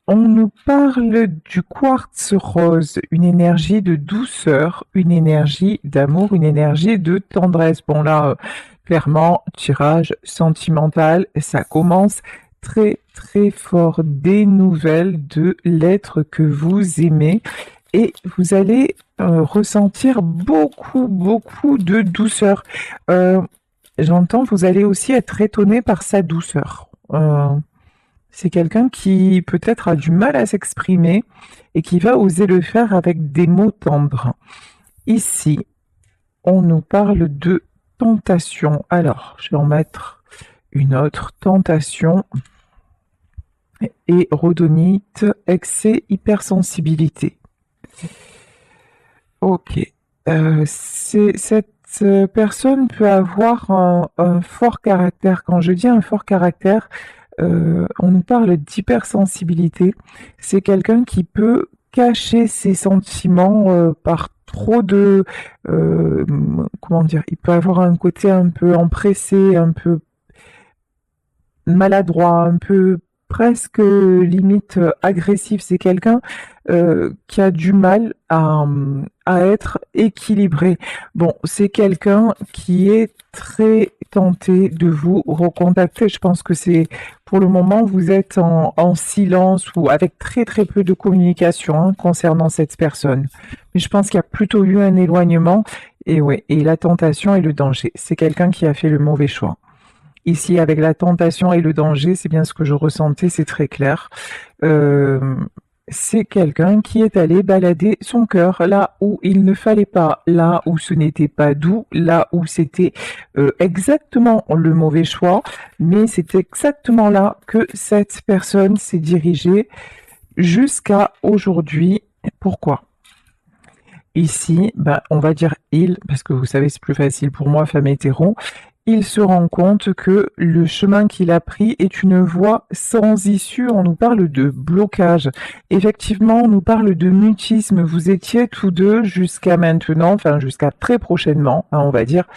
On nous parle du quartz rose, une énergie de douceur, une énergie d'amour, une énergie de tendresse. Bon là, clairement, tirage sentimental, ça commence très très fort. Des nouvelles de l'être que vous aimez et vous allez ressentir beaucoup beaucoup de douceur. Euh, J'entends, vous allez aussi être étonné par sa douceur. C'est quelqu'un qui peut-être a du mal à s'exprimer et qui va oser le faire avec des mots tendres. Ici, on nous parle de tentation. Alors, je vais en mettre une autre. Tentation et rhodonite, excès, hypersensibilité. Ok. Cette personne peut avoir un fort caractère. Quand je dis un fort caractère, on nous parle d'hypersensibilité. C'est quelqu'un qui peut cacher ses sentiments par trop de... comment dire? Il peut avoir un côté un peu empressé, un peu maladroit, un peu presque limite agressif. C'est quelqu'un qui a du mal à être équilibré. Bon, c'est quelqu'un qui est très tenté de vous recontacter. Je pense que c'est pour le moment vous êtes en silence ou avec très très peu de communication concernant cette personne. Mais je pense qu'il y a plutôt eu un éloignement et ouais, et la tentation et le danger. C'est quelqu'un qui a fait le mauvais choix. Ici, avec la tentation et le danger, c'est bien ce que je ressentais, c'est très clair. Euh, c'est quelqu'un qui est allé balader son cœur là où il ne fallait pas, là où ce n'était pas doux, là où c'était exactement le mauvais choix, mais c'est exactement là que cette personne s'est dirigée jusqu'à aujourd'hui. Pourquoi? Ici, ben, on va dire il, parce que vous savez, c'est plus facile pour moi, femme hétéro, il se rend compte que le chemin qu'il a pris est une voie sans issue. On nous parle de blocage. Effectivement, on nous parle de mutisme. Vous étiez tous deux jusqu'à maintenant, enfin jusqu'à très prochainement, on va dire,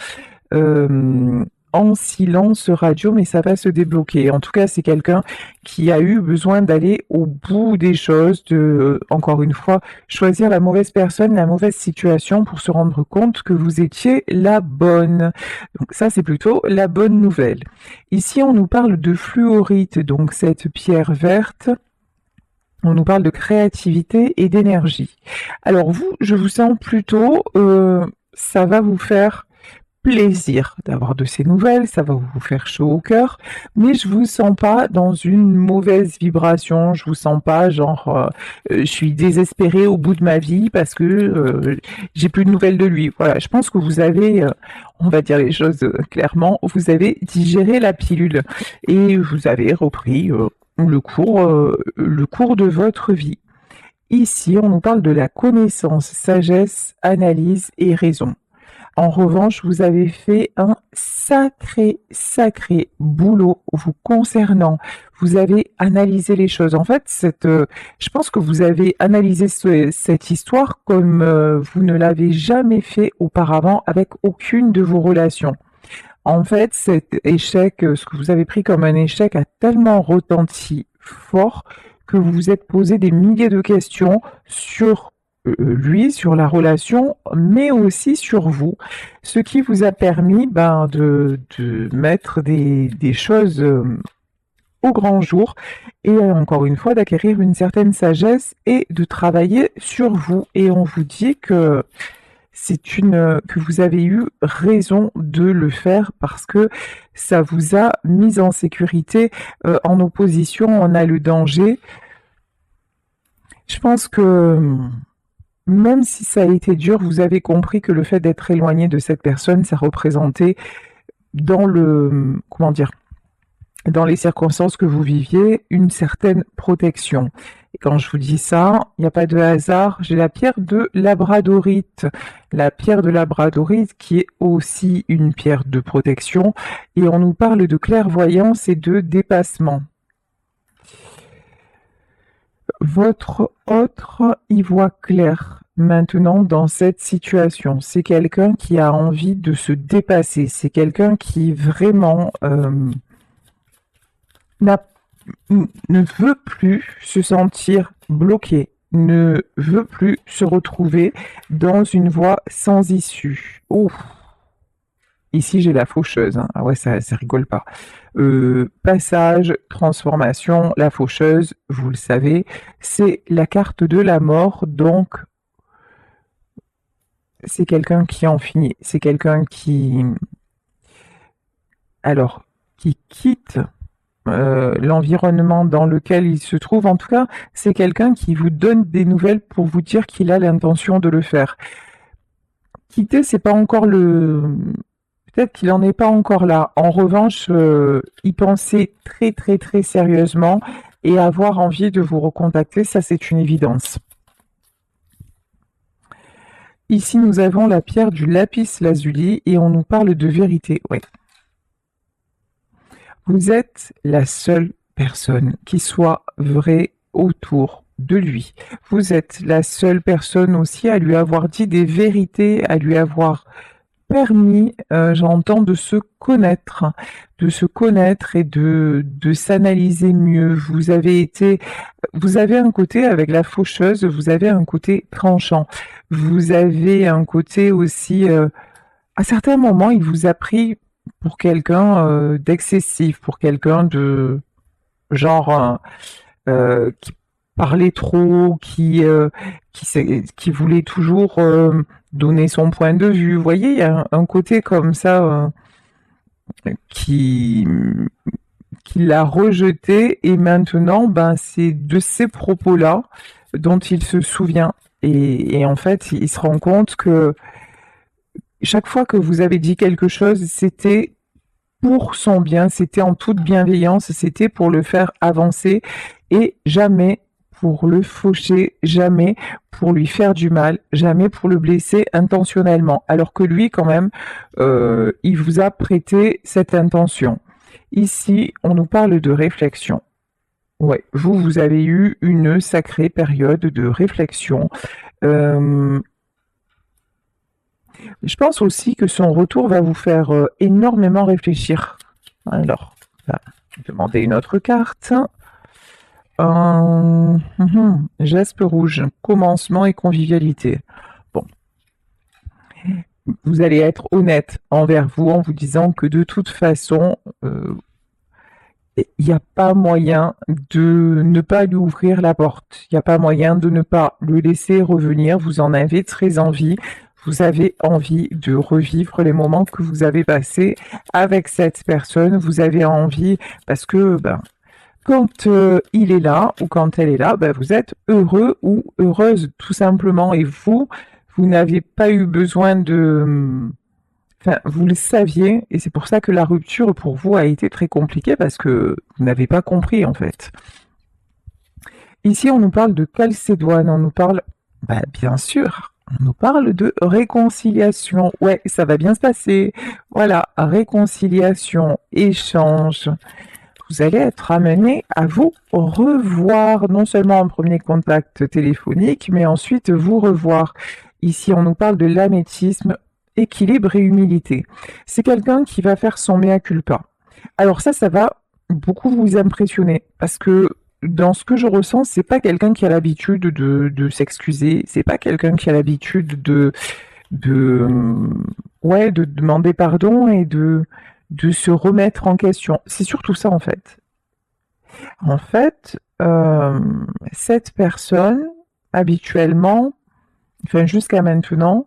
euh, en silence radio, mais ça va se débloquer. En tout cas, c'est quelqu'un qui a eu besoin d'aller au bout des choses, de, encore une fois, choisir la mauvaise personne, la mauvaise situation pour se rendre compte que vous étiez la bonne. Donc ça, c'est plutôt la bonne nouvelle. Ici, on nous parle de fluorite, donc cette pierre verte. On nous parle de créativité et d'énergie. Alors vous, je vous sens plutôt, ça va vous faire plaisir d'avoir de ces nouvelles, ça va vous faire chaud au cœur, mais je vous sens pas dans une mauvaise vibration, je vous sens pas genre je suis désespérée au bout de ma vie parce que j'ai plus de nouvelles de lui. Voilà, je pense que vous avez, on va dire les choses clairement, vous avez digéré la pilule et vous avez repris le cours de votre vie. Ici, on nous parle de la connaissance, sagesse, analyse et raison. En revanche, vous avez fait un sacré, sacré boulot vous concernant. Vous avez analysé les choses. En fait, je pense que vous avez analysé cette histoire comme vous ne l'avez jamais fait auparavant avec aucune de vos relations. En fait, cet échec, ce que vous avez pris comme un échec a tellement retenti fort que vous vous êtes posé des milliers de questions sur lui, sur la relation, mais aussi sur vous, ce qui vous a permis de mettre des choses au grand jour et encore une fois d'acquérir une certaine sagesse et de travailler sur vous. Et on vous dit que que vous avez eu raison de le faire parce que ça vous a mis en sécurité. En opposition, on a le danger. Je pense que même si ça a été dur, vous avez compris que le fait d'être éloigné de cette personne, ça représentait dans le, comment dire, dans les circonstances que vous viviez, une certaine protection. Et quand je vous dis ça, il n'y a pas de hasard, j'ai la pierre de labradorite. La pierre de labradorite qui est aussi une pierre de protection. Et on nous parle de clairvoyance et de dépassement. Votre autre y voit clair maintenant dans cette situation. C'est quelqu'un qui a envie de se dépasser. C'est quelqu'un qui vraiment n'a ne veut plus se sentir bloqué, ne veut plus se retrouver dans une voie sans issue. Ouf. Ici, j'ai la faucheuse. Hein. Ah ouais, ça rigole pas. Passage, transformation, la faucheuse, vous le savez, c'est la carte de la mort. Donc, c'est quelqu'un qui en finit. C'est quelqu'un qui, alors, qui quitte l'environnement dans lequel il se trouve. En tout cas, c'est quelqu'un qui vous donne des nouvelles pour vous dire qu'il a l'intention de le faire. Quitter, c'est pas encore le... Peut-être qu'il n'en est pas encore là. En revanche, y penser très très très sérieusement et avoir envie de vous recontacter, ça c'est une évidence. Ici, nous avons la pierre du lapis lazuli et on nous parle de vérité. Ouais. Vous êtes la seule personne qui soit vraie autour de lui. Vous êtes la seule personne aussi à lui avoir dit des vérités, à lui avoir permis, j'entends, de se connaître et de s'analyser mieux. Vous avez un côté avec la faucheuse, vous avez un côté tranchant. Vous avez un côté aussi, à certains moments, il vous a pris pour quelqu'un d'excessif, pour quelqu'un de genre qui parlait trop, qui voulait toujours donner son point de vue. Vous voyez, il y a un côté comme ça qui l'a rejeté et maintenant, ben, c'est de ces propos-là dont il se souvient. Et en fait, il se rend compte que chaque fois que vous avez dit quelque chose, c'était pour son bien, c'était en toute bienveillance, c'était pour le faire avancer et jamais pour le faucher, jamais pour lui faire du mal, jamais pour le blesser intentionnellement. Alors que lui, quand même, il vous a prêté cette intention. Ici, on nous parle de réflexion. Ouais, vous avez eu une sacrée période de réflexion. Je pense aussi que son retour va vous faire énormément réfléchir. Alors, on va demander une autre carte. Geste rouge, commencement et convivialité. Bon. Vous allez être honnête envers vous en vous disant que de toute façon, il n'y a pas moyen de ne pas lui ouvrir la porte. Il n'y a pas moyen de ne pas le laisser revenir. Vous en avez très envie. Vous avez envie de revivre les moments que vous avez passés avec cette personne. Vous avez envie, parce que quand il est là ou quand elle est là, vous êtes heureux ou heureuse tout simplement. Et vous n'avez pas eu besoin de... Enfin, vous le saviez, et c'est pour ça que la rupture pour vous a été très compliquée, parce que vous n'avez pas compris en fait. Ici, on nous parle de calcédoine, on nous parle, bien sûr, on nous parle de réconciliation. Ouais, ça va bien se passer. Voilà, réconciliation, échange. Vous allez être amené à vous revoir, non seulement en premier contact téléphonique, mais ensuite vous revoir. Ici, on nous parle de l'améthyste, équilibre et humilité. C'est quelqu'un qui va faire son mea culpa. Alors ça va beaucoup vous impressionner, parce que dans ce que je ressens, c'est pas quelqu'un qui a l'habitude de s'excuser, c'est pas quelqu'un qui a l'habitude de demander pardon et de se remettre en question. C'est surtout ça en fait. En fait, cette personne, habituellement, enfin jusqu'à maintenant,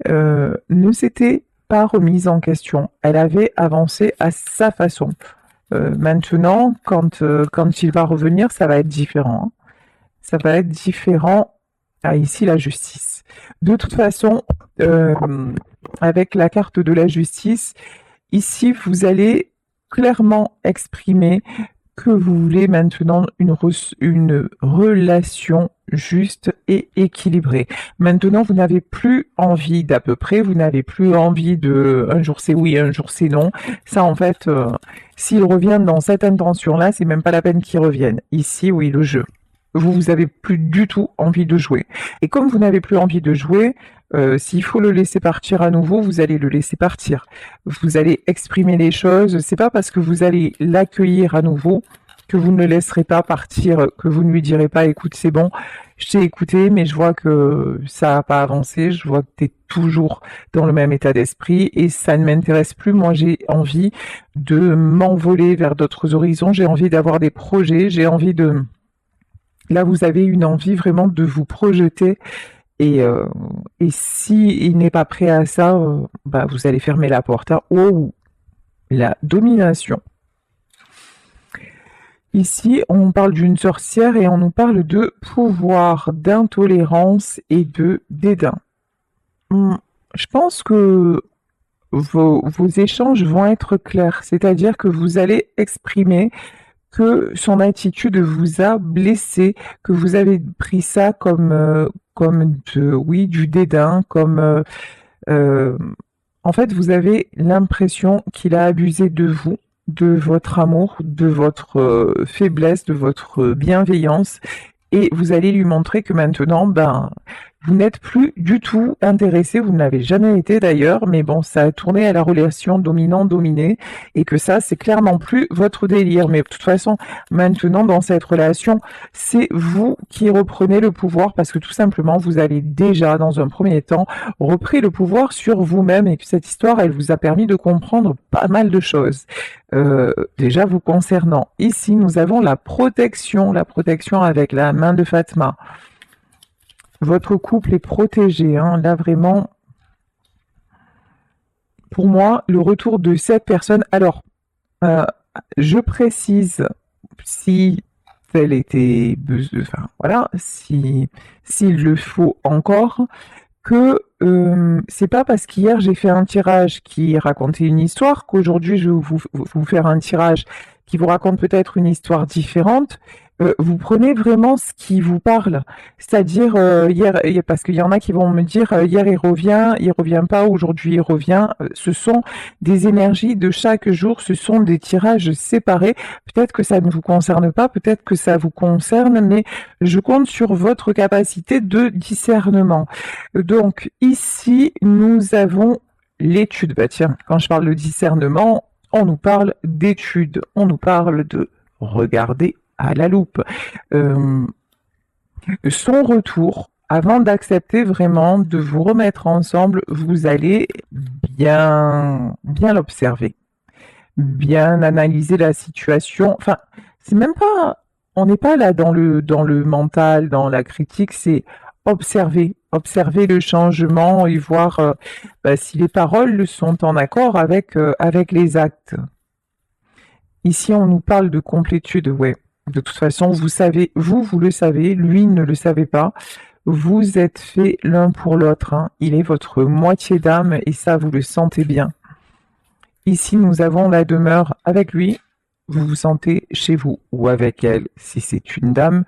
ne s'était pas remise en question. Elle avait avancé à sa façon. Maintenant, quand il va revenir, ça va être différent. Hein. Ça va être différent. Ah, ici, la justice. De toute façon, avec la carte de la justice, ici, vous allez clairement exprimer que vous voulez maintenant une relation juste et équilibrée. Maintenant, vous n'avez plus envie d'à peu près, vous n'avez plus envie de un jour c'est oui, un jour c'est non. Ça, en fait, s'ils reviennent dans cette intention-là, c'est même pas la peine qu'ils reviennent. Ici, oui, le jeu. Vous avez plus du tout envie de jouer. Et comme vous n'avez plus envie de jouer, s'il faut le laisser partir à nouveau, vous allez le laisser partir. Vous allez exprimer les choses. C'est pas parce que vous allez l'accueillir à nouveau que vous ne le laisserez pas partir, que vous ne lui direz pas, écoute, c'est bon, je t'ai écouté, mais je vois que ça n'a pas avancé, je vois que tu es toujours dans le même état d'esprit et ça ne m'intéresse plus. Moi, j'ai envie de m'envoler vers d'autres horizons, j'ai envie d'avoir des projets, j'ai envie de... Là, vous avez une envie vraiment de vous projeter et si il n'est pas prêt à ça, bah, vous allez fermer la porte. Hein. Oh, la domination. Ici, on parle d'une sorcière et on nous parle de pouvoir, d'intolérance et de dédain. Je pense que vos échanges vont être clairs, c'est-à-dire que vous allez exprimer que son attitude vous a blessé, que vous avez pris ça comme oui, du dédain, en fait, vous avez l'impression qu'il a abusé de vous, de votre amour, de votre faiblesse, de votre bienveillance, et vous allez lui montrer que maintenant, ben, vous n'êtes plus du tout intéressé, vous ne l'avez jamais été d'ailleurs, mais bon, ça a tourné à la relation dominant-dominé, et que ça, c'est clairement plus votre délire. Mais de toute façon, maintenant, dans cette relation, c'est vous qui reprenez le pouvoir, parce que tout simplement, vous avez déjà, dans un premier temps, repris le pouvoir sur vous-même, et que cette histoire, elle vous a permis de comprendre pas mal de choses. Déjà vous concernant. Ici, nous avons la protection avec la main de Fatma. Votre couple est protégé, hein. Là vraiment, pour moi, le retour de cette personne. Alors, je précise, si elle était, enfin voilà, si s'il le faut encore, que c'est pas parce qu'hier j'ai fait un tirage qui racontait une histoire qu'aujourd'hui je vais vous faire un tirage qui vous raconte peut-être une histoire différente. Vous prenez vraiment ce qui vous parle, c'est-à-dire hier, parce qu'il y en a qui vont me dire hier il revient pas, aujourd'hui il revient. Ce sont des énergies de chaque jour, ce sont des tirages séparés. Peut-être que ça ne vous concerne pas, peut-être que ça vous concerne, mais je compte sur votre capacité de discernement. Donc ici, nous avons l'étude. Bah tiens, quand je parle de discernement, on nous parle d'étude, on nous parle de regarder à la loupe. Son retour, avant d'accepter vraiment de vous remettre ensemble, vous allez bien l'observer, bien analyser la situation. Enfin, c'est même pas, on n'est pas là dans le mental, dans la critique, c'est observer le changement et voir bah, si les paroles sont en accord avec les actes. Ici, on nous parle de complétude, ouais. De toute façon, vous savez, vous le savez, lui ne le savait pas. Vous êtes faits l'un pour l'autre. Hein. Il est votre moitié d'âme et ça, vous le sentez bien. Ici, nous avons la demeure avec lui. Vous vous sentez chez vous ou avec elle, si c'est une dame.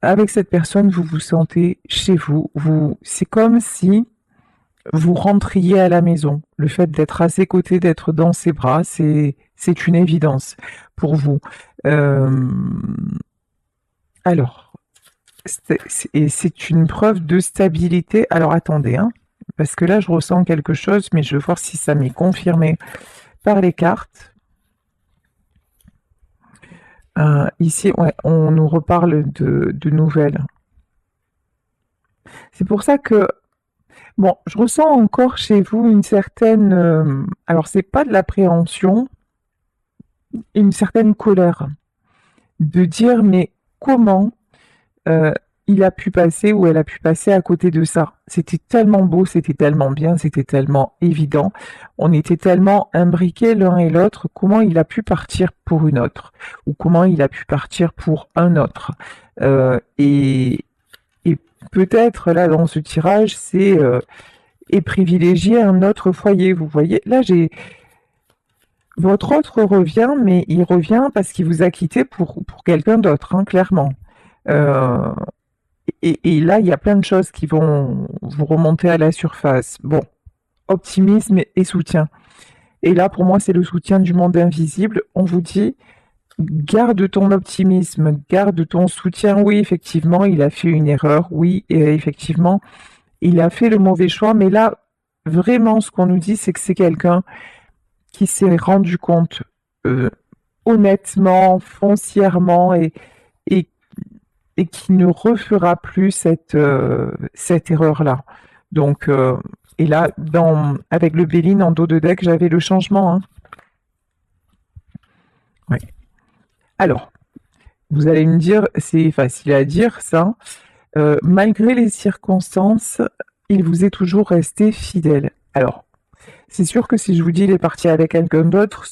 Avec cette personne, vous vous sentez chez vous. C'est comme si vous rentriez à la maison. Le fait d'être à ses côtés, d'être dans ses bras, c'est une évidence pour vous. Alors, c'est une preuve de stabilité. Alors attendez, hein, parce que là je ressens quelque chose, mais je vais voir si ça m'est confirmé par les cartes. Ici, ouais, on nous reparle de nouvelles. C'est pour ça que, bon, je ressens encore chez vous une certaine, alors c'est pas de l'appréhension, une certaine colère, de dire mais comment il a pu passer ou elle a pu passer à côté de ça. C'était tellement beau, c'était tellement bien, c'était tellement évident. On était tellement imbriqués l'un et l'autre. Comment il a pu partir pour une autre ou comment il a pu partir pour un autre. Et peut-être là dans ce tirage, c'est et privilégier un autre foyer. Vous voyez, là j'ai votre autre revient, mais il revient parce qu'il vous a quitté pour quelqu'un d'autre, hein, clairement. Et là, il y a plein de choses qui vont vous remonter à la surface. Bon, optimisme et soutien. Et là, pour moi, c'est le soutien du monde invisible. On vous dit, garde ton optimisme, garde ton soutien. Oui, effectivement, il a fait une erreur. Oui, et effectivement, il a fait le mauvais choix. Mais là, vraiment, ce qu'on nous dit, c'est que c'est quelqu'un qui s'est rendu compte honnêtement, foncièrement et, et qui ne refera plus cette erreur-là. Donc, et là, avec le Béline en dos de deck, j'avais le changement. Hein. Ouais. Alors, vous allez me dire, c'est facile à dire ça. Malgré les circonstances, il vous est toujours resté fidèle. Alors, c'est sûr que si je vous dis il est parti avec quelqu'un d'autre,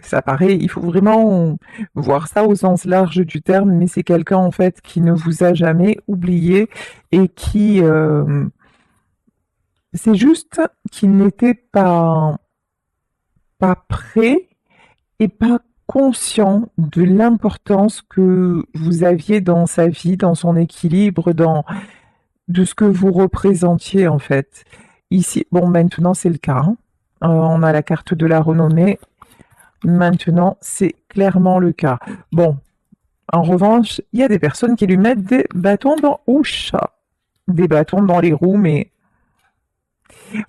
ça paraît, il faut vraiment voir ça au sens large du terme, mais c'est quelqu'un en fait qui ne vous a jamais oublié et qui, c'est juste qu'il n'était pas prêt et pas conscient de l'importance que vous aviez dans sa vie, dans son équilibre, de ce que vous représentiez en fait. Ici, bon, maintenant c'est le cas. Hein. On a la carte de la renommée. Maintenant, c'est clairement le cas. Bon, en revanche, il y a des personnes qui lui mettent des bâtons dans... Ouch, des bâtons dans les roues, mais...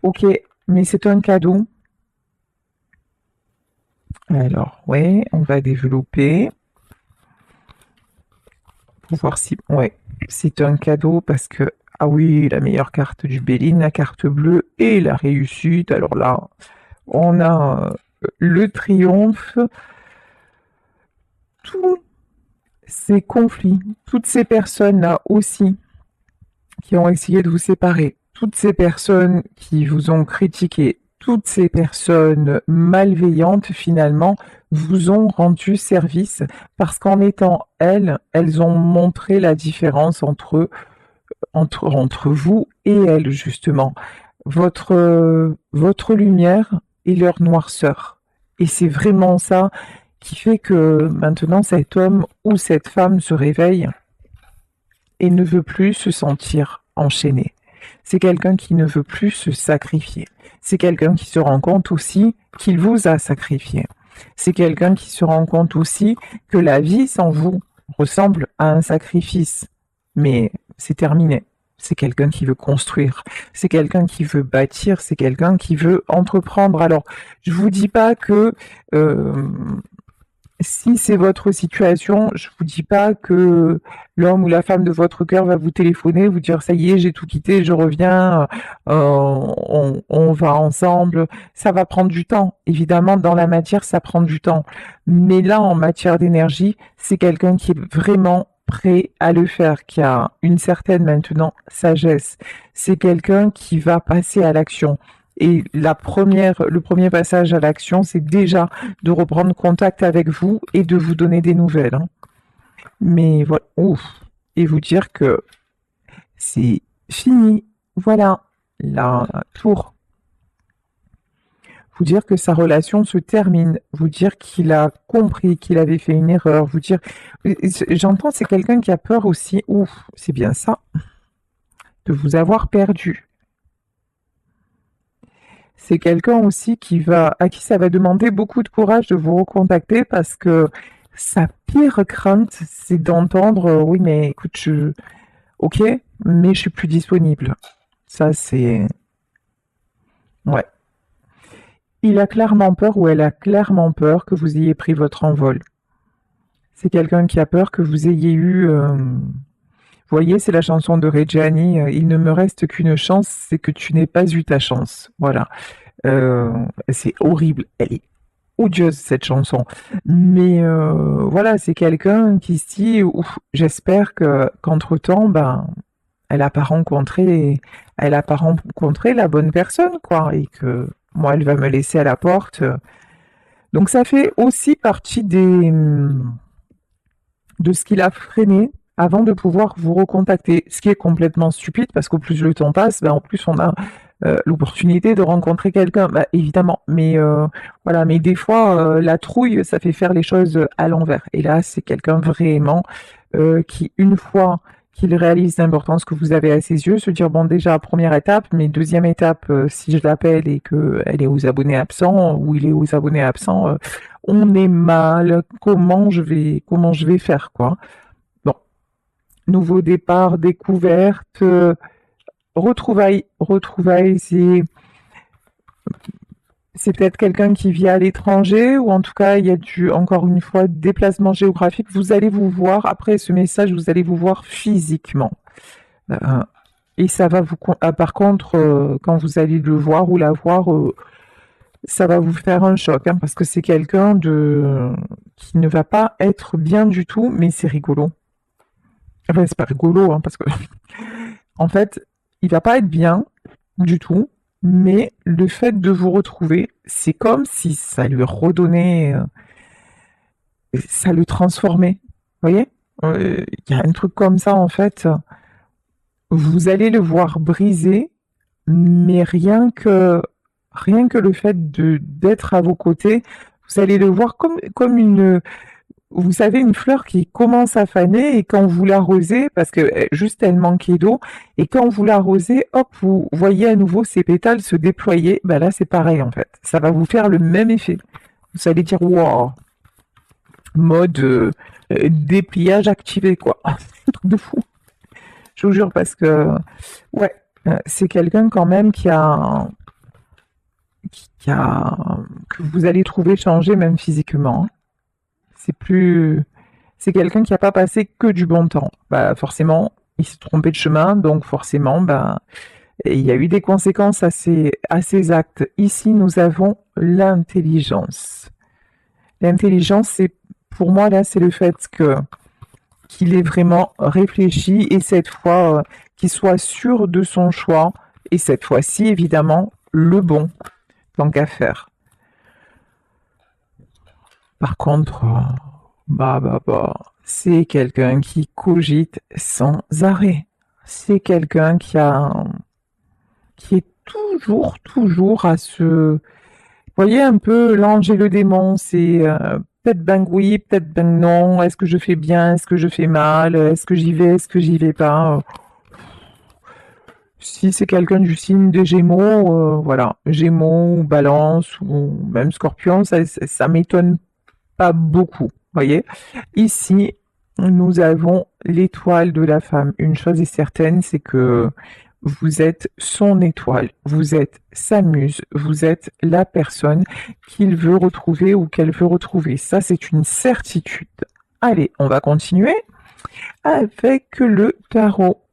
Ok, mais c'est un cadeau. Alors, ouais, on va développer. Pour voir si... Ouais, c'est un cadeau parce que... Ah oui, la meilleure carte du Béline, la carte bleue et la réussite. Alors là, on a le triomphe. Tous ces conflits, toutes ces personnes-là aussi qui ont essayé de vous séparer, toutes ces personnes qui vous ont critiqué, toutes ces personnes malveillantes finalement vous ont rendu service parce qu'en étant elles ont montré la différence entre vous et elles justement, votre lumière et leur noirceur. Et c'est vraiment ça qui fait que maintenant cet homme ou cette femme se réveille et ne veut plus se sentir enchaîné. C'est quelqu'un qui ne veut plus se sacrifier. C'est quelqu'un qui se rend compte aussi qu'il vous a sacrifié. C'est quelqu'un qui se rend compte aussi que la vie sans vous ressemble à un sacrifice. Mais c'est terminé. C'est quelqu'un qui veut construire. C'est quelqu'un qui veut bâtir. C'est quelqu'un qui veut entreprendre. Alors, je vous dis pas que si c'est votre situation, je vous dis pas que l'homme ou la femme de votre cœur va vous téléphoner, vous dire ça y est, j'ai tout quitté, je reviens, on va ensemble. Ça va prendre du temps. Évidemment, dans la matière, ça prend du temps. Mais là, en matière d'énergie, c'est quelqu'un qui est vraiment prêt à le faire, qui a une certaine maintenant sagesse. C'est quelqu'un qui va passer à l'action. Et le premier passage à l'action, c'est déjà de reprendre contact avec vous et de vous donner des nouvelles. Hein. Mais voilà, ouf, et vous dire que c'est fini. Voilà, la tour. Vous dire que sa relation se termine. Vous dire qu'il a compris qu'il avait fait une erreur. Vous dire, j'entends, c'est quelqu'un qui a peur aussi. Ouf, c'est bien ça, de vous avoir perdu. C'est quelqu'un aussi à qui ça va demander beaucoup de courage de vous recontacter parce que sa pire crainte, c'est d'entendre oui, mais écoute, ok, mais je suis plus disponible. Ça, c'est. Ouais. Il a clairement peur ou elle a clairement peur que vous ayez pris votre envol. C'est quelqu'un qui a peur que vous ayez eu. Vous voyez, c'est la chanson de Reggiani. Il ne me reste qu'une chance, c'est que tu n'aies pas eu ta chance. Voilà. C'est horrible. Elle est odieuse cette chanson. Mais voilà, c'est quelqu'un qui se dit, ouf, j'espère qu'entre-temps, ben, elle a pas rencontré la bonne personne, quoi, et que moi, elle va me laisser à la porte. Donc ça fait aussi partie de ce qu'il a freiné avant de pouvoir vous recontacter. Ce qui est complètement stupide parce qu'au plus le temps passe, ben, en plus on a l'opportunité de rencontrer quelqu'un, bah, évidemment. Mais voilà, mais des fois la trouille, ça fait faire les choses à l'envers. Et là, c'est quelqu'un vraiment qui, une fois qu'il réalise l'importance que vous avez à ses yeux, se dire bon déjà première étape, mais deuxième étape, si je l'appelle et que elle est aux abonnés absents ou il est aux abonnés absents, on est mal. Comment je vais faire quoi? Bon, nouveau départ, découverte. Retrouvailles, c'est C'est peut-être quelqu'un qui vit à l'étranger ou en tout cas, il y a du encore une fois, déplacement géographique. Vous allez vous voir après ce message, vous allez vous voir physiquement. Heu et ça va vous par contre, quand vous allez le voir ou la voir, ça va vous faire un choc, hein, parce que c'est quelqu'un de qui ne va pas être bien du tout, mais c'est rigolo. Enfin, c'est pas rigolo, hein, parce que en fait, il va pas être bien du tout, mais le fait de vous retrouver, c'est comme si ça lui redonnait, ça le transformait. Vous voyez? Il y a un truc comme ça en fait, vous allez le voir brisé, mais rien que le fait de d'être à vos côtés, vous allez le voir comme une, vous savez, une fleur qui commence à faner et quand vous l'arrosez, parce que juste elle manquait d'eau, et quand vous l'arrosez, hop, vous voyez à nouveau ses pétales se déployer. Ben là, c'est pareil en fait. Ça va vous faire le même effet. Vous allez dire waouh, mode dépliage activé quoi. Un truc de fou. Je vous jure parce que ouais, c'est quelqu'un quand même qui a que vous allez trouver changé même physiquement, hein. C'est plus C'est quelqu'un qui a pas passé que du bon temps. Bah, forcément, il s'est trompé de chemin, donc forcément, bah, il y a eu des conséquences à ses actes. Ici, nous avons l'intelligence. L'intelligence, c'est pour moi là, c'est le fait qu'il ait vraiment réfléchi et cette fois, qu'il soit sûr de son choix et cette fois-ci, évidemment, le bon, tant qu'à faire. Par contre, c'est quelqu'un qui cogite sans arrêt. C'est quelqu'un qui est toujours à se... Vous voyez un peu l'ange et le démon, c'est peut-être ben oui, peut-être ben non, est-ce que je fais bien, est-ce que je fais mal, est-ce que j'y vais, est-ce que j'y vais pas. Si c'est quelqu'un du signe des Gémeaux, voilà, Gémeaux ou Balance ou même Scorpion, ça m'étonne pas beaucoup, voyez. Ici, nous avons l'étoile de la femme. Une chose est certaine, c'est que vous êtes son étoile, vous êtes sa muse, vous êtes la personne qu'il veut retrouver ou qu'elle veut retrouver. Ça, c'est une certitude. Allez, on va continuer avec le tarot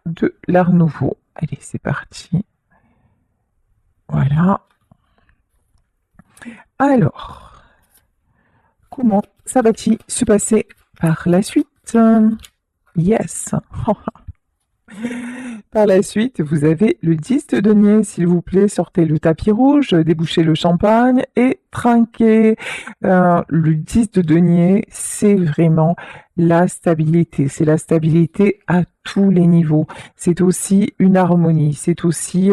de l'Art Nouveau. Allez, c'est parti. Voilà. Alors, comment ça va-t-il se passer par la suite? Yes. Par la suite, vous avez le 10 de denier, s'il vous plaît, sortez le tapis rouge, débouchez le champagne et trinquez. Le 10 de denier, c'est vraiment la stabilité. C'est la stabilité à tous les niveaux. C'est aussi une harmonie. C'est aussi...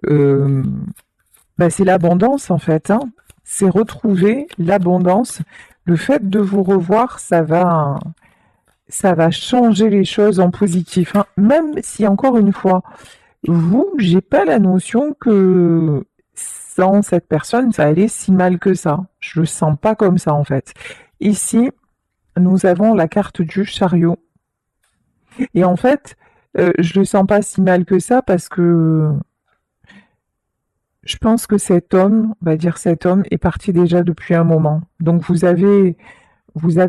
c'est l'abondance, en fait, hein. C'est retrouver l'abondance. Le fait de vous revoir, ça va changer les choses en positif, hein. Même si, encore une fois, j'ai pas la notion que sans cette personne, ça allait si mal que ça. Je le sens pas comme ça, en fait. Ici, nous avons la carte du chariot. Et en fait, je le sens pas si mal que ça parce que je pense que cet homme, on va dire cet homme, est parti déjà depuis un moment. Donc vous avez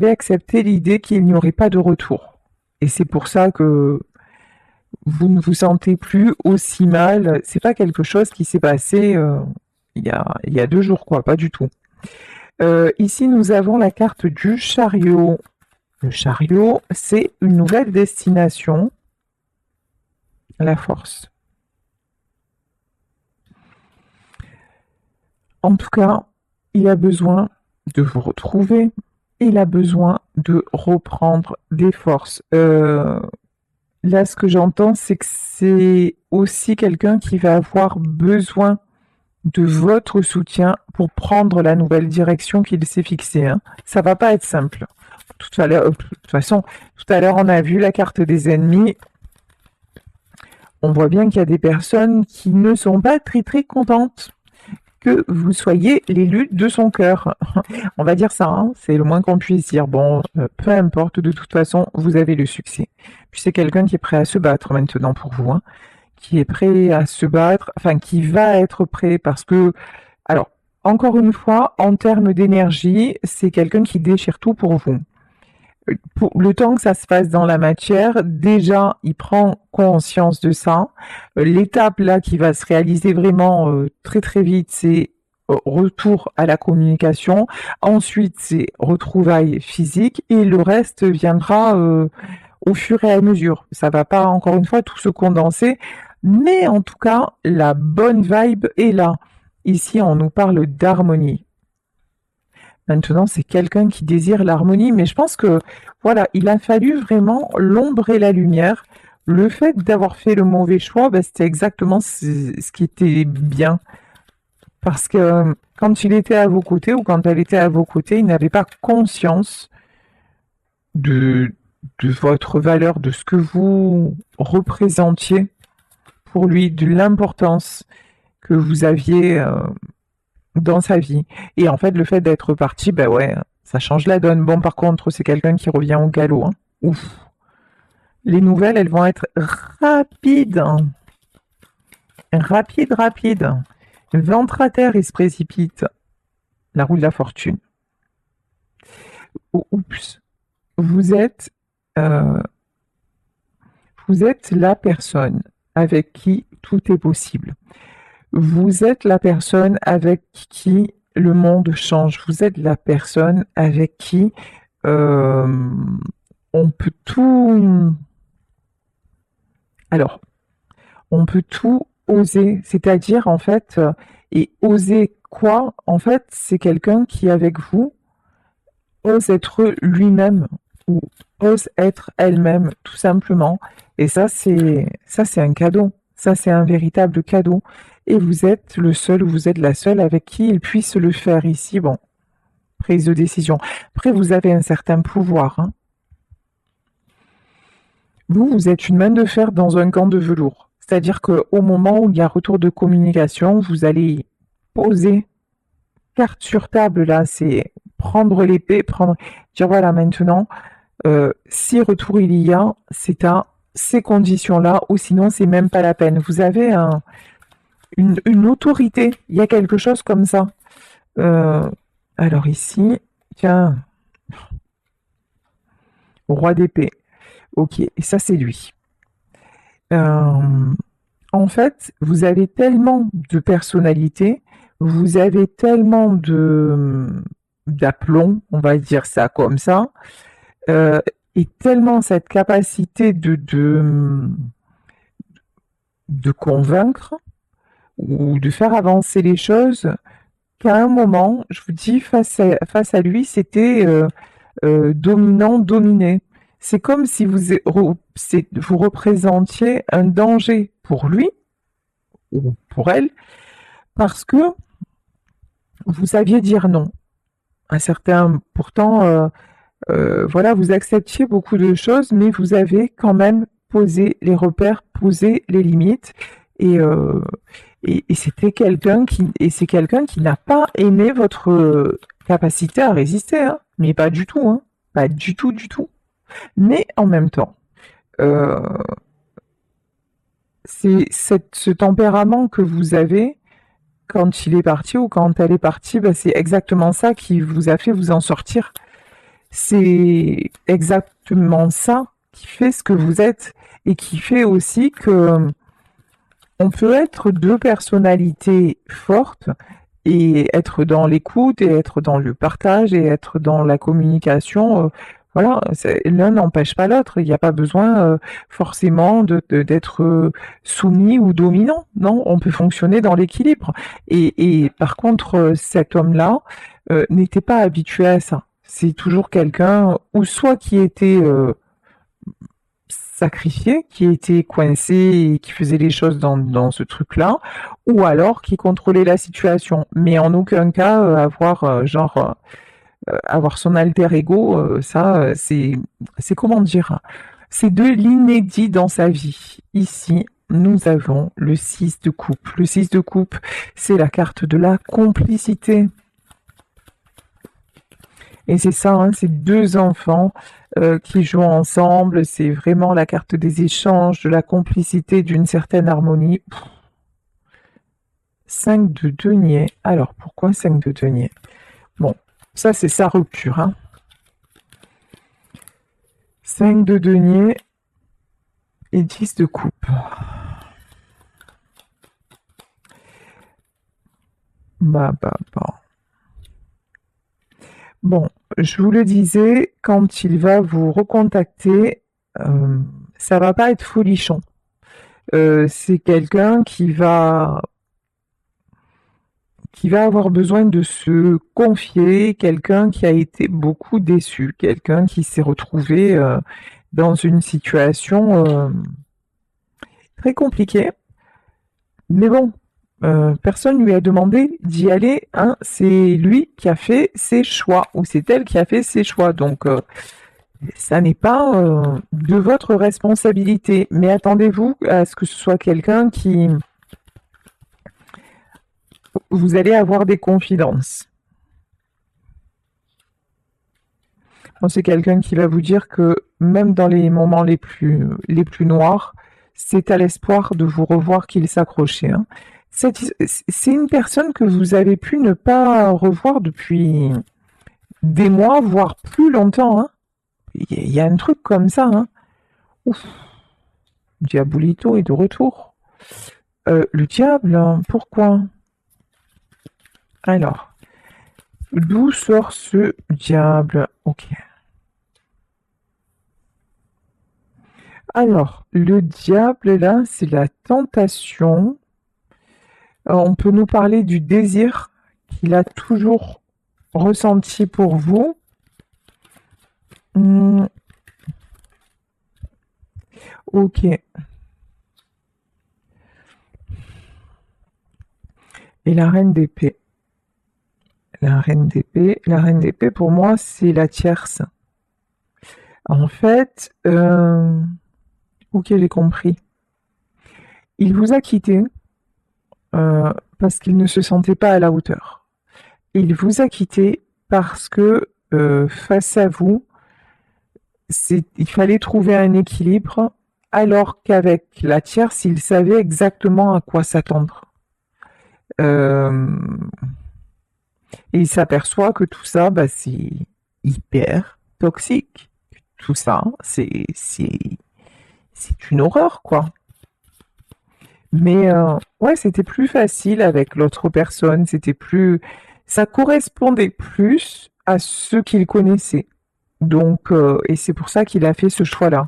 accepté l'idée qu'il n'y aurait pas de retour. Et c'est pour ça que vous ne vous sentez plus aussi mal. C'est pas quelque chose qui s'est passé il y a 2 jours, quoi, pas du tout. Ici, nous avons la carte du chariot. Le chariot, c'est une nouvelle destination, la force. En tout cas, il a besoin de vous retrouver. Il a besoin de reprendre des forces. Là, ce que j'entends, c'est que c'est aussi quelqu'un qui va avoir besoin de votre soutien pour prendre la nouvelle direction qu'il s'est fixée, hein. Ça va pas être simple. De toute façon, tout à l'heure, on a vu la carte des ennemis. On voit bien qu'il y a des personnes qui ne sont pas très très contentes que vous soyez l'élu de son cœur. On va dire ça, hein, c'est le moins qu'on puisse dire. Bon, peu importe, de toute façon, vous avez le succès. Puis c'est quelqu'un qui est prêt à se battre maintenant pour vous, hein, qui est prêt à se battre, enfin qui va être prêt parce que, alors, encore une fois, en termes d'énergie, c'est quelqu'un qui déchire tout pour vous. Pour le temps que ça se passe dans la matière, déjà, il prend conscience de ça. L'étape là qui va se réaliser vraiment très très vite, c'est retour à la communication. Ensuite, c'est retrouvailles physiques et le reste viendra au fur et à mesure. Ça va pas encore une fois tout se condenser, mais en tout cas, la bonne vibe est là. Ici, on nous parle d'harmonie. Maintenant, c'est quelqu'un qui désire l'harmonie, mais je pense que, voilà, il a fallu vraiment l'ombre et la lumière. Le fait d'avoir fait le mauvais choix, ben, c'était exactement ce qui était bien. Parce que quand il était à vos côtés ou quand elle était à vos côtés, il n'avait pas conscience de, de votre valeur, de ce que vous représentiez pour lui, de l'importance que vous aviez dans sa vie. Et en fait, le fait d'être parti, ben ouais, ça change la donne. Bon, par contre, c'est quelqu'un qui revient au galop, hein. Ouf. Les nouvelles, elles vont être rapides. Rapides, rapides. Ventre à terre, il se précipite. La roue de la fortune. Oups. Vous êtes, euh, vous êtes la personne avec qui tout est possible. Vous êtes la personne avec qui le monde change. Vous êtes la personne avec qui euh, on peut tout. Alors, on peut tout oser. C'est-à-dire, en fait, et oser quoi? En fait, c'est quelqu'un qui, avec vous, ose être lui-même ou ose être elle-même, tout simplement. Et ça, c'est un cadeau. Ça, c'est un véritable cadeau. Et vous êtes le seul ou vous êtes la seule avec qui il puisse le faire ici. Bon, prise de décision. Après, vous avez un certain pouvoir, hein. Vous êtes une main de fer dans un gant de velours. C'est-à-dire qu'au moment où il y a retour de communication, vous allez poser carte sur table, là, c'est prendre l'épée, dire voilà, maintenant, si retour il y a, c'est à ces conditions-là, ou sinon c'est même pas la peine. Vous avez une autorité, il y a quelque chose comme ça. Euh, alors ici, tiens, roi d'épée. Ok, et ça c'est lui. En fait, vous avez tellement de personnalité, vous avez tellement d'aplomb, on va dire ça comme ça, euh, et tellement cette capacité de convaincre ou de faire avancer les choses qu'à un moment, je vous dis, face à lui, c'était dominant-dominé. C'est comme si vous représentiez un danger pour lui ou pour elle, parce que vous saviez dire non. Un certain, pourtant, voilà, vous acceptiez beaucoup de choses, mais vous avez quand même posé les repères, posé les limites, et, euh, et c'est quelqu'un qui n'a pas aimé votre capacité à résister, hein, mais pas du tout, hein, pas du tout, du tout. Mais en même temps, euh, ce tempérament que vous avez quand il est parti ou quand elle est partie, bah, c'est exactement ça qui vous a fait vous en sortir. C'est exactement ça qui fait ce que vous êtes et qui fait aussi que on peut être deux personnalités fortes et être dans l'écoute et être dans le partage et être dans la communication. Voilà, l'un n'empêche pas l'autre. Il n'y a pas besoin forcément d'être soumis ou dominant. Non, on peut fonctionner dans l'équilibre. Et par contre, cet homme-là n'était pas habitué à ça. C'est toujours quelqu'un, ou soit qui était sacrifié, qui était coincé et qui faisait les choses dans ce truc-là, ou alors qui contrôlait la situation. Mais en aucun cas avoir avoir son alter ego, ça c'est comment dire, c'est de l'inédit dans sa vie. Ici, nous avons le 6 de coupe. Le 6 de coupe, c'est la carte de la complicité. Et c'est ça, hein, c'est deux enfants qui jouent ensemble. C'est vraiment la carte des échanges, de la complicité, d'une certaine harmonie. 5 de denier. Alors, pourquoi 5 de denier? Bon, ça, c'est sa rupture. Hein. 5 de denier et 10 de coupe. Bah. Bon, je vous le disais, quand il va vous recontacter, ça va pas être folichon. C'est quelqu'un qui va avoir besoin de se confier, quelqu'un qui a été beaucoup déçu, quelqu'un qui s'est retrouvé dans une situation très compliquée. Mais bon, personne lui a demandé d'y aller, hein. C'est lui qui a fait ses choix, ou c'est elle qui a fait ses choix. Donc, ça n'est pas de votre responsabilité. Mais attendez-vous à ce que ce soit quelqu'un qui... Vous allez avoir des confidences. Bon, c'est quelqu'un qui va vous dire que même dans les moments les plus noirs, c'est à l'espoir de vous revoir qu'il s'accrochait. Hein. C'est une personne que vous avez pu ne pas revoir depuis des mois, voire plus longtemps. Hein. Il y a un truc comme ça. Hein. Ouf. Diabolito est de retour. Le diable, hein, pourquoi? Alors, d'où sort ce diable? Ok. Alors, le diable, là, c'est la tentation. On peut nous parler du désir qu'il a toujours ressenti pour vous. Ok. Et la reine d'épée. La reine d'épée, pour moi, c'est la tierce. En fait, ok, j'ai compris. Il vous a quitté parce qu'il ne se sentait pas à la hauteur. Il vous a quitté parce que face à vous, il fallait trouver un équilibre, alors qu'avec la tierce, il savait exactement à quoi s'attendre. Et il s'aperçoit que tout ça, bah, c'est hyper toxique. Tout ça, c'est une horreur, quoi. Mais ouais, c'était plus facile avec l'autre personne, ça correspondait plus à ce qu'il connaissait. Donc, et c'est pour ça qu'il a fait ce choix-là.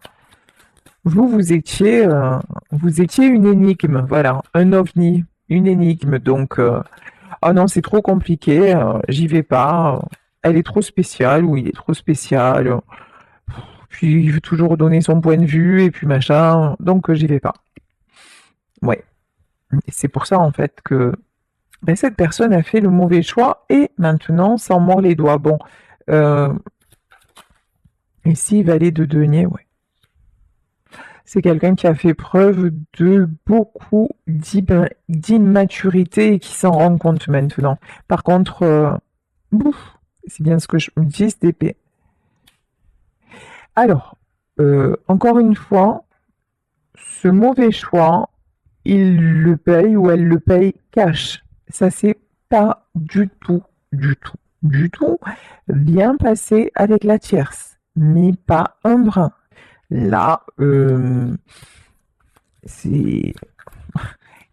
Vous étiez une énigme, voilà, un ovni, une énigme. Donc, oh non, c'est trop compliqué, j'y vais pas. Elle est trop spéciale ou il est trop spécial. Puis il veut toujours donner son point de vue et puis machin. Donc, j'y vais pas. Ouais. Et c'est pour ça en fait que ben, cette personne a fait le mauvais choix et maintenant s'en mord les doigts. Bon, ici, valet de denier, ouais. C'est quelqu'un qui a fait preuve de beaucoup d'immaturité et qui s'en rend compte maintenant. Par contre, c'est bien ce que je me dis, d'épée. Alors, encore une fois, ce mauvais choix, il le paye ou elle le paye cash. Ça c'est pas du tout bien passé avec la tierce, mais pas un brin. Là, c'est...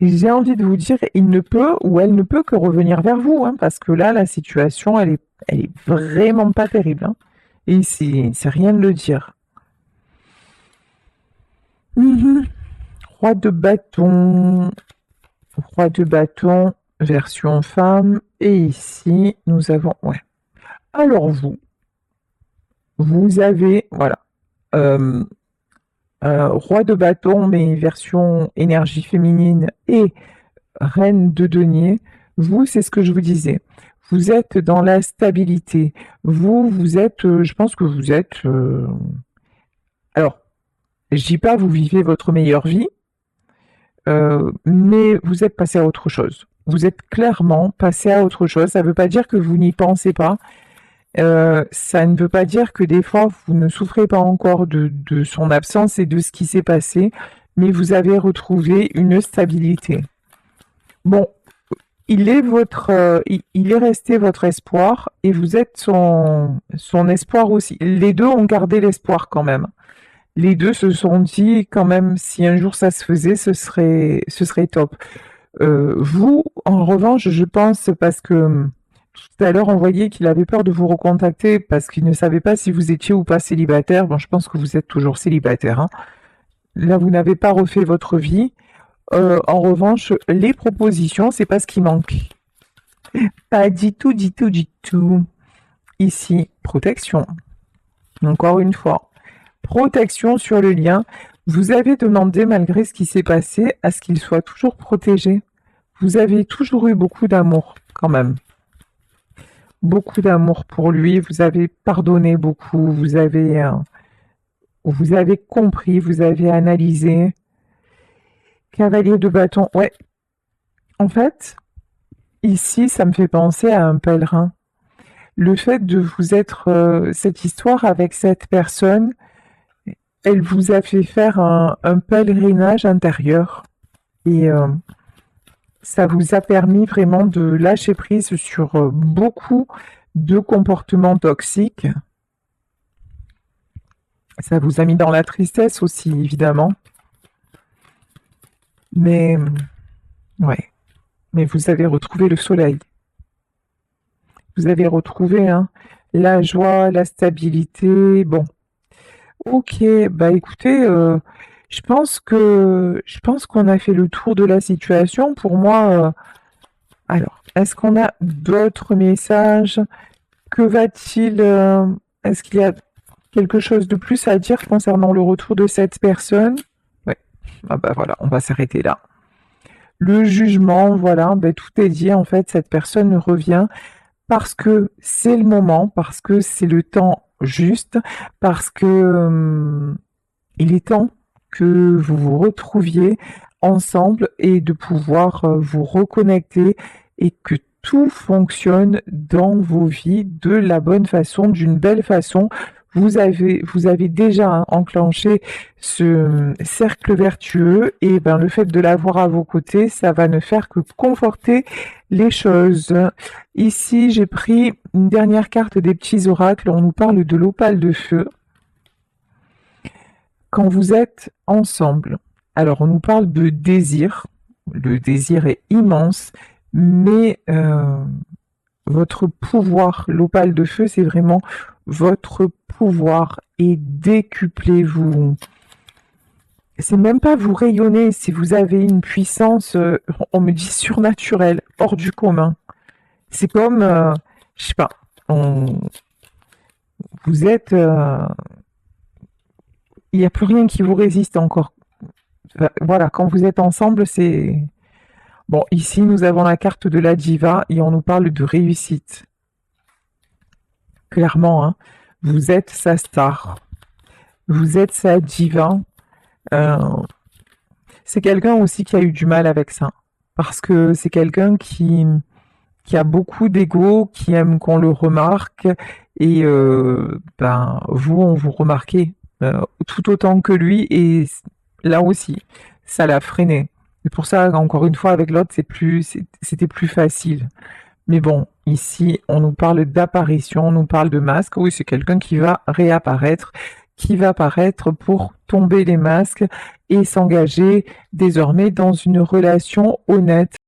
J'ai envie de vous dire, il ne peut ou elle ne peut que revenir vers vous, hein, parce que là, la situation, elle est vraiment pas terrible. Hein, et c'est rien de le dire. Roi de bâton, version femme, et ici nous avons, ouais. Alors vous avez, voilà, roi de bâton, mais version énergie féminine, et reine de denier. Vous, c'est ce que je vous disais. Vous êtes dans la stabilité. Vous êtes, je pense que vous êtes. Alors, je dis pas vous vivez votre meilleure vie, mais vous êtes passé à autre chose. Vous êtes clairement passé à autre chose. Ça ne veut pas dire que vous n'y pensez pas, Ça ne veut pas dire que des fois vous ne souffrez pas encore de son absence et de ce qui s'est passé, mais vous avez retrouvé une stabilité. Bon, il est resté votre espoir et vous êtes son espoir aussi. Les deux ont gardé l'espoir quand même. Les deux se sont dit quand même si un jour ça se faisait, ce serait top. Vous, en revanche, je pense parce que tout à l'heure on voyait qu'il avait peur de vous recontacter parce qu'il ne savait pas si vous étiez ou pas célibataire. Bon, je pense que vous êtes toujours célibataire, hein. Là, vous n'avez pas refait votre vie. En revanche, les propositions, c'est pas ce qui manque. Pas du tout, du tout, du tout. Ici, protection. Encore une fois, protection sur le lien. Vous avez demandé, malgré ce qui s'est passé, à ce qu'il soit toujours protégé. Vous avez toujours eu beaucoup d'amour, quand même. Beaucoup d'amour pour lui. Vous avez pardonné beaucoup. Vous avez compris. Vous avez analysé. Cavalier de bâton. Ouais. En fait, ici, ça me fait penser à un pèlerin. Le fait de vous être cette histoire avec cette personne, elle vous a fait faire un pèlerinage intérieur et ça vous a permis vraiment de lâcher prise sur beaucoup de comportements toxiques. Ça vous a mis dans la tristesse aussi, évidemment. Mais ouais, mais vous avez retrouvé le soleil. Vous avez retrouvé la joie, la stabilité. Bon, ok, bah écoutez, je pense qu'on a fait le tour de la situation. Pour moi, alors, est-ce qu'on a d'autres messages? Que va-t-il Est-ce qu'il y a quelque chose de plus à dire concernant le retour de cette personne? Ouais, ah bah voilà, on va s'arrêter là. Le jugement, voilà, ben tout est dit en fait. Cette personne revient parce que c'est le moment, parce que c'est le temps juste, parce que il est temps que vous vous retrouviez ensemble et de pouvoir vous reconnecter et que tout fonctionne dans vos vies de la bonne façon, d'une belle façon. Vous avez déjà enclenché ce cercle vertueux et ben, le fait de l'avoir à vos côtés, ça va ne faire que conforter les choses. Ici, j'ai pris une dernière carte des petits oracles. On nous parle de l'opale de feu. Quand vous êtes ensemble, alors on nous parle de désir. Le désir est immense, mais votre pouvoir, l'opale de feu, c'est vraiment votre pouvoir et décuplez-vous. C'est même pas vous rayonner, si vous avez une puissance, on me dit surnaturelle, hors du commun. C'est comme, je sais pas, vous êtes, il n'y a plus rien qui vous résiste encore. Voilà, quand vous êtes ensemble, c'est... Bon, ici, nous avons la carte de la diva et on nous parle de réussite. Clairement, hein, vous êtes sa star. Vous êtes sa diva. C'est quelqu'un aussi qui a eu du mal avec ça. Parce que c'est quelqu'un qui a beaucoup d'ego, qui aime qu'on le remarque. Et ben, vous, on vous remarquez tout autant que lui. Et là aussi, ça l'a freiné. C'est pour ça, encore une fois, avec l'autre, c'était plus facile. Mais bon, ici, on nous parle d'apparition, on nous parle de masque. Oui, c'est quelqu'un qui va réapparaître, qui va apparaître pour tomber les masques et s'engager désormais dans une relation honnête.